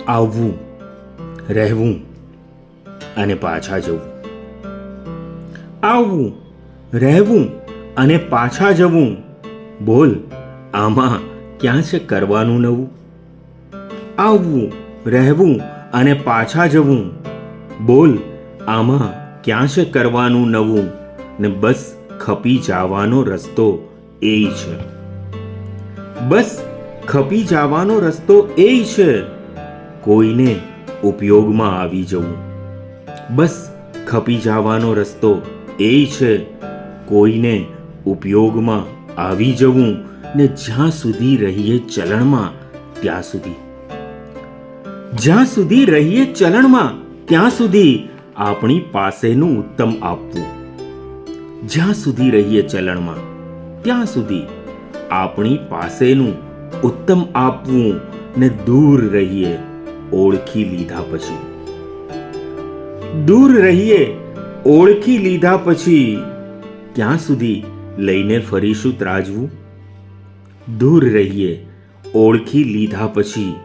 આવવું, રહેવું અને પાછા જવું. આવવું, રહેવું અને પાછા જવું. બોલ, આમાં ક્યાં છે કરવાનું નવું? આવવું, રહેવું અને પાછા જવું. બોલ, આમાં ક્યાં છે કરવાનું નવું? ને બસ ખપી જવાનો રસ્તો એ છે. બસ ખપી જવાનો રસ્તો એ છે. કોઈને ઉપયોગમાં આવી જવું. બસ ખપી જવાનો રસ્તો એ છે. કોઈને ઉપયોગમાં આવી જવું. ને જ્યાં સુધી રહીએ ચલણમાં ત્યાં સુધી, જ્યાં સુધી રહીએ ચલણમાં ત્યાં સુધી આપણી પાસેનું ઉત્તમ આપવું. જ્યાં સુધી રહીએ ચલણમાં ત્યાં સુધી આપણી પાસેનું ઉત્તમ આપવું. ને દૂર રહીએ ઓળખી લીધા પછી. દૂર રહીએ ઓળખી લીધા પછી ક્યાં સુધી લઈને ફરીશું ત્રાજવું? દૂર રહીએ ઓળખી લીધા પછી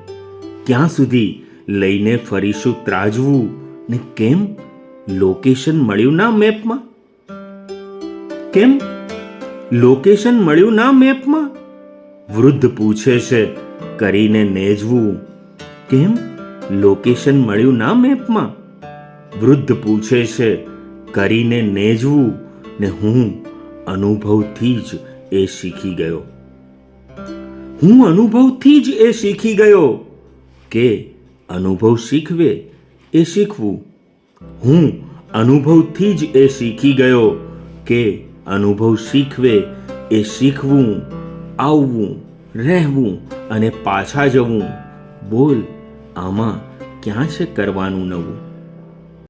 ક્યાં સુધી લઈને ફરીશું ત્રાજવું? ને કેમ લોકેશન મળ્યું ના મેપમાં? કેમ લોકેશન મળ્યું ના મેપમાં? વૃદ્ધ પૂછે છે કરીને નેજવું. કેમ લોકેશન મળ્યું ના મેપમાં? વૃદ્ધ પૂછે છે કરીને નેજવું. ને હું અનુભવથી જ એ શીખી ગયો. હું અનુભવથી જ એ શીખી ગયો કે અનુભવ શીખવે એ શીખવું. હું અનુભવથી જ એ શીખી ગયો કે અનુભવ શીખવે એ શીખવું. આવવું, રહેવું અને પાછા જવું. બોલ, આમાં ક્યાં છે કરવાનું નવું?